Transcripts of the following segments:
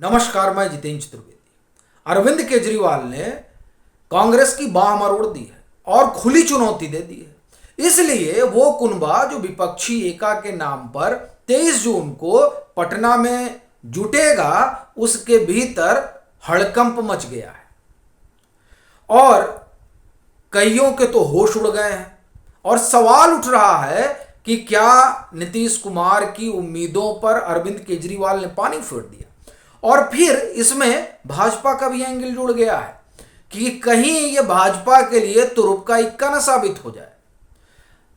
नमस्कार, मैं जितेंद्र चतुर्वेदी। अरविंद केजरीवाल ने कांग्रेस की बाह मरोड़ दी है और खुली चुनौती दे दी है। इसलिए वो कुनबा जो विपक्षी एका के नाम पर 23 जून को पटना में जुटेगा, उसके भीतर हड़कंप मच गया है और कईयों के तो होश उड़ गए हैं और सवाल उठ रहा है कि क्या नीतीश कुमार की उम्मीदों पर अरविंद केजरीवाल ने पानी फेर दिया। और फिर इसमें भाजपा का भी एंगल जुड़ गया है कि कहीं ये भाजपा के लिए तुरुप का इक्का न साबित हो जाए।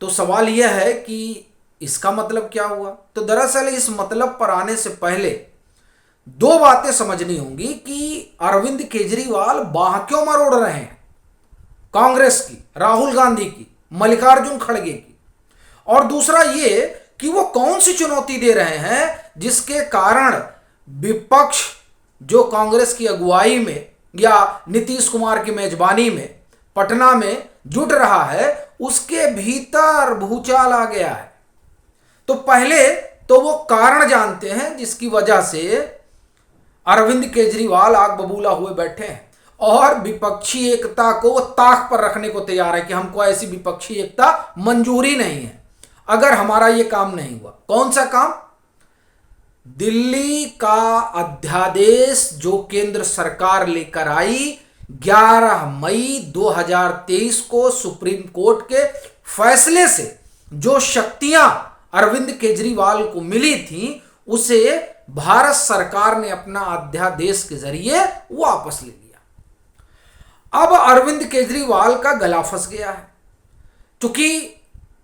तो सवाल यह है कि इसका मतलब क्या हुआ। तो दरअसल इस मतलब पर आने से पहले दो बातें समझनी होंगी कि अरविंद केजरीवाल बाह क्यों मरोड़ रहे हैं, कांग्रेस की, राहुल गांधी की, मल्लिकार्जुन खड़गे की, और दूसरा ये कि वो कौन सी चुनौती दे रहे हैं जिसके कारण विपक्ष जो कांग्रेस की अगुवाई में या नीतीश कुमार की मेजबानी में पटना में जुट रहा है, उसके भीतर भूचाल आ गया है। तो पहले तो वो कारण जानते हैं जिसकी वजह से अरविंद केजरीवाल आग बबूला हुए बैठे हैं और विपक्षी एकता को वो ताक पर रखने को तैयार है कि हमको ऐसी विपक्षी एकता मंजूरी नहीं है अगर हमारा ये काम नहीं हुआ। कौन सा काम? दिल्ली का अध्यादेश जो केंद्र सरकार लेकर आई 11 मई 2023 को सुप्रीम कोर्ट के फैसले से जो शक्तियां अरविंद केजरीवाल को मिली थी, उसे भारत सरकार ने अपना अध्यादेश के जरिए वापस ले लिया। अब अरविंद केजरीवाल का गला फंस गया है, क्योंकि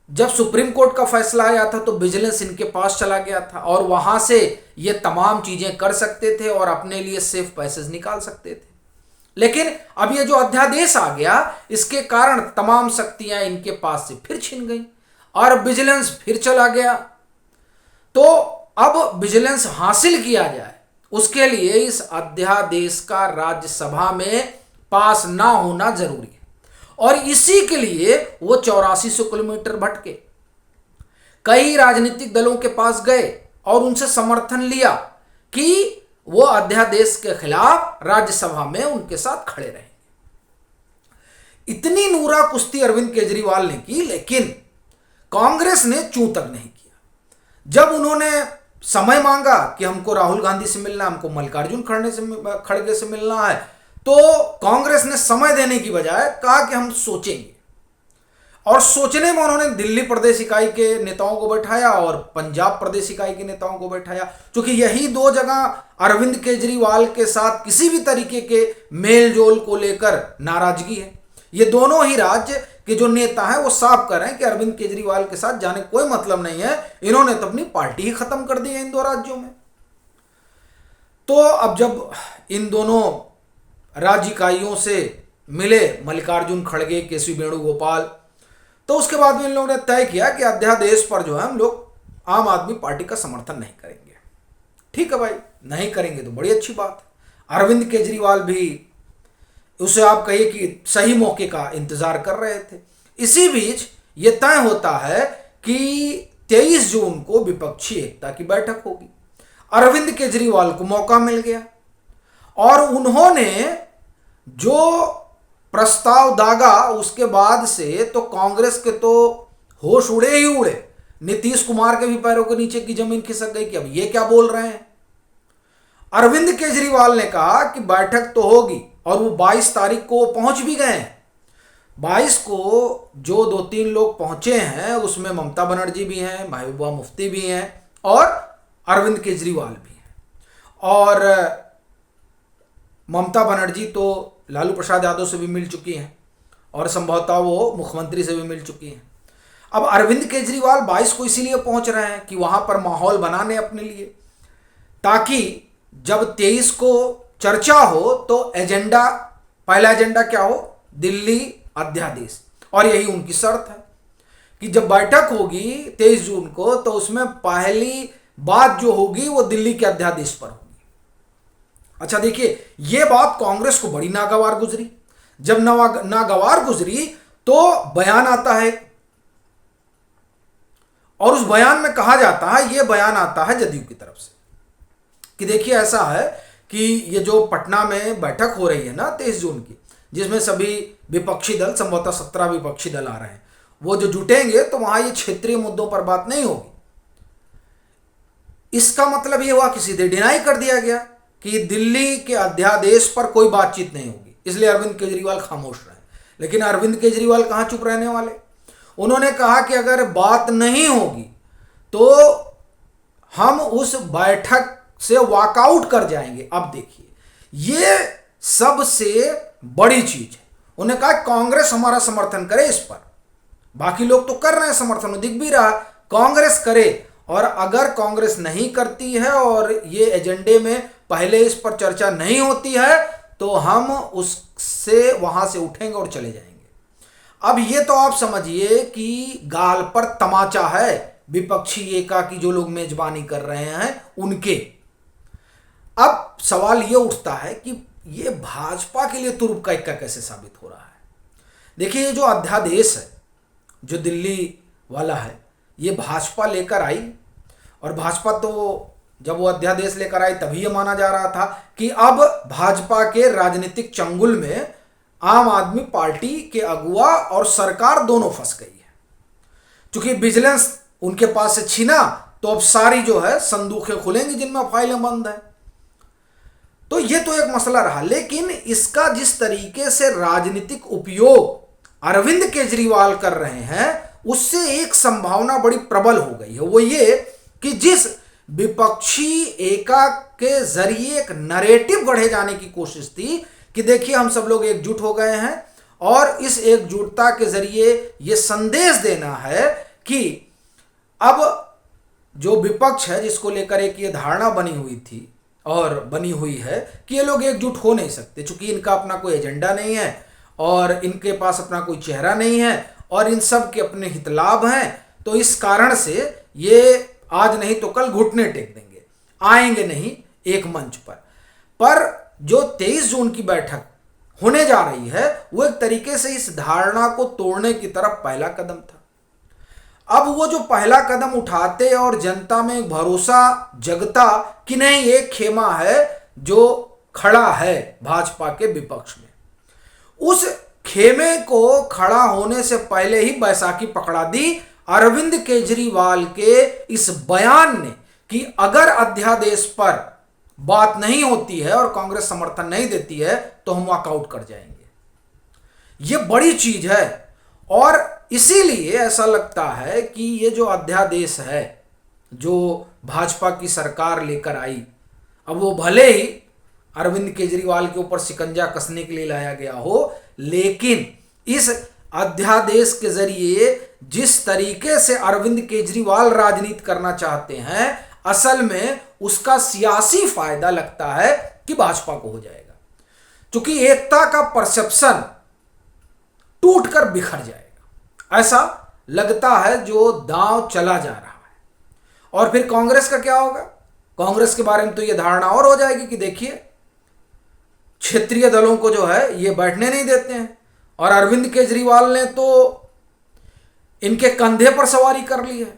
जब सुप्रीम कोर्ट का फैसला आया था तो विजिलेंस इनके पास चला गया था और वहां से ये तमाम चीजें कर सकते थे और अपने लिए सेफ पैसेज निकाल सकते थे। लेकिन अब ये जो अध्यादेश आ गया, इसके कारण तमाम शक्तियां इनके पास से फिर छिन गई और विजिलेंस फिर चला गया। तो अब विजिलेंस हासिल किया जाए, उसके लिए इस अध्यादेश का राज्यसभा में पास ना होना जरूरी है और इसी के लिए वो 8400 किलोमीटर भटके, कई राजनीतिक दलों के पास गए और उनसे समर्थन लिया कि वो अध्यादेश के खिलाफ राज्यसभा में उनके साथ खड़े रहेंगे। इतनी नूरा कुश्ती अरविंद केजरीवाल ने की, लेकिन कांग्रेस ने चूं तक नहीं किया। जब उन्होंने समय मांगा कि हमको राहुल गांधी से मिलना, हमको मल्लिकार्जुन खड़गे से मिलना है, तो कांग्रेस ने समय देने की बजाय कहा कि हम सोचेंगे। और सोचने में उन्होंने दिल्ली प्रदेश इकाई के नेताओं को बैठाया और पंजाब प्रदेश इकाई के नेताओं को बैठाया, क्योंकि यही दो जगह अरविंद केजरीवाल के साथ किसी भी तरीके के मेल जोल को लेकर नाराजगी है। ये दोनों ही राज्य के जो नेता हैं वो साफ कर रहे हैं कि अरविंद केजरीवाल के साथ जाने कोई मतलब नहीं है, इन्होंने तो अपनी पार्टी ही खत्म कर दी है इन दो राज्यों में। तो अब जब इन दोनों राज्य इकाइयों से मिले मल्लिकार्जुन खड़गे, केसी वेणुगोपाल, तो उसके बाद में इन लोगों ने तय किया कि अध्यादेश पर जो है हम लोग आम आदमी पार्टी का समर्थन नहीं करेंगे। ठीक है भाई, नहीं करेंगे तो बड़ी अच्छी बात है। अरविंद केजरीवाल भी उसे आप कहिए कि सही मौके का इंतजार कर रहे थे। इसी बीच यह तय होता है कि 23 जून को विपक्षी एकता की बैठक होगी। अरविंद केजरीवाल को मौका मिल गया और उन्होंने जो प्रस्ताव दागा, उसके बाद से तो कांग्रेस के तो होश उड़े ही उड़े। नीतीश कुमार के भी पैरों के नीचे की जमीन खिसक गई कि अब ये क्या बोल रहे हैं। अरविंद केजरीवाल ने कहा कि बैठक तो होगी और वो 22 तारीख को पहुंच भी गए हैं। 22 को जो 2-3 लोग पहुंचे हैं उसमें ममता बनर्जी भी हैं, महबूबा मुफ्ती भी हैं और अरविंद केजरीवाल भी हैं। और ममता बनर्जी तो लालू प्रसाद यादव से भी मिल चुकी हैं और संभवतः वो मुख्यमंत्री से भी मिल चुकी हैं। अब अरविंद केजरीवाल 22 को इसीलिए पहुंच रहे हैं कि वहां पर माहौल बनाने अपने लिए, ताकि जब 23 को चर्चा हो तो एजेंडा, पहला एजेंडा क्या हो? दिल्ली अध्यादेश। और यही उनकी शर्त है कि जब बैठक होगी 23 जून को तो उसमें पहली बात जो होगी वो दिल्ली के अध्यादेश पर होगी। अच्छा देखिए, ये बात कांग्रेस को बड़ी नागवार गुजरी। जब नागवार गुजरी तो बयान आता है और उस बयान में कहा जाता है, ये बयान आता है जदयू की तरफ से कि देखिए ऐसा है कि ये जो पटना में बैठक हो रही है ना 23 जून की, जिसमें सभी विपक्षी दल, संभवतः 17 विपक्षी दल आ रहे हैं, वो जो जुटेंगे तो वहां ये क्षेत्रीय मुद्दों पर बात नहीं होगी। इसका मतलब ये हुआ कि सीधे डिनाई कर दिया गया कि दिल्ली के अध्यादेश पर कोई बातचीत नहीं होगी, इसलिए अरविंद केजरीवाल खामोश रहे। लेकिन अरविंद केजरीवाल कहां चुप रहने वाले, उन्होंने कहा कि अगर बात नहीं होगी तो हम उस बैठक से वॉकआउट कर जाएंगे। अब देखिए, ये सबसे बड़ी चीज है। उन्होंने कहा कांग्रेस हमारा समर्थन करे इस पर, बाकी लोग तो कर रहे हैं समर्थन, दिख भी रहा, कांग्रेस करे, और अगर कांग्रेस नहीं करती है और ये एजेंडे में पहले इस पर चर्चा नहीं होती है तो हम उससे वहां से उठेंगे और चले जाएंगे। अब ये तो आप समझिए कि गाल पर तमाचा है विपक्षी एका की जो लोग मेजबानी कर रहे हैं उनके। अब सवाल ये उठता है कि ये भाजपा के लिए तुरुप का इक्का कैसे साबित हो रहा है। देखिए, ये जो अध्यादेश है जो दिल्ली वाला है, ये भाजपा लेकर आई, और भाजपा तो जब वो अध्यादेश लेकर आई तभी ये माना जा रहा था कि अब भाजपा के राजनीतिक चंगुल में आम आदमी पार्टी के अगुवा और सरकार दोनों फंस गई है। क्योंकि विजिलेंस उनके पास से छीना तो अब सारी जो है संदूकें खुलेंगी जिनमें फाइलें बंद है। तो ये तो एक मसला रहा, लेकिन इसका जिस तरीके से राजनीतिक उपयोग अरविंद केजरीवाल कर रहे हैं उससे एक संभावना बड़ी प्रबल हो गई है। वो ये कि जिस विपक्षी एका के जरिए एक नैरेटिव गढ़े जाने की कोशिश थी कि देखिए हम सब लोग एकजुट हो गए हैं, और इस एकजुटता के जरिए ये संदेश देना है कि अब जो विपक्ष है जिसको लेकर एक ये धारणा बनी हुई थी और बनी हुई है कि ये लोग एकजुट हो नहीं सकते, चूंकि इनका अपना कोई एजेंडा नहीं है और इनके पास अपना कोई चेहरा नहीं है और इन सब के अपने हितलाभ हैं, तो इस कारण से ये आज नहीं तो कल घुटने टेक देंगे, आएंगे नहीं एक मंच पर जो 23 जून की बैठक होने जा रही है वो एक तरीके से इस धारणा को तोड़ने की तरफ पहला कदम था। अब वो जो पहला कदम उठाते और जनता में भरोसा जगता कि नहीं एक खेमा है जो खड़ा है भाजपा के विपक्ष में, उस खेमे को खड़ा होने से पहले ही बैसाखी पकड़ा दी अरविंद केजरीवाल के इस बयान ने कि अगर अध्यादेश पर बात नहीं होती है और कांग्रेस समर्थन नहीं देती है तो हम वॉकआउट कर जाएंगे। ये बड़ी चीज है, और इसीलिए ऐसा लगता है कि ये जो अध्यादेश है जो भाजपा की सरकार लेकर आई, अब वो भले ही अरविंद केजरीवाल के ऊपर शिकंजा कसने के लिए लाया गया हो, लेकिन इस अध्यादेश के जरिए जिस तरीके से अरविंद केजरीवाल राजनीति करना चाहते हैं, असल में उसका सियासी फायदा लगता है कि भाजपा को हो जाएगा, क्योंकि एकता का परसेप्शन टूटकर बिखर जाएगा, ऐसा लगता है जो दांव चला जा रहा है। और फिर कांग्रेस का क्या होगा? कांग्रेस के बारे में तो यह धारणा और हो जाएगी कि देखिए क्षेत्रीय दलों को जो है ये बैठने नहीं देते हैं, और अरविंद केजरीवाल ने तो इनके कंधे पर सवारी कर ली है।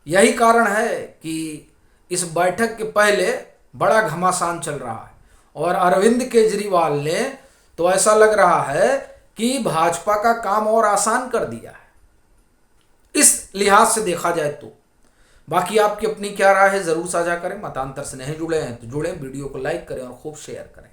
यही कारण है कि इस बैठक के पहले बड़ा घमासान चल रहा है, और अरविंद केजरीवाल ने तो ऐसा लग रहा है कि भाजपा का काम और आसान कर दिया है, इस लिहाज से देखा जाए तो। बाकी आपकी अपनी क्या राय है जरूर साझा करें। मतांतर से नहीं जुड़े हैं तो जुड़ें, वीडियो को लाइक करें और खूब शेयर करें।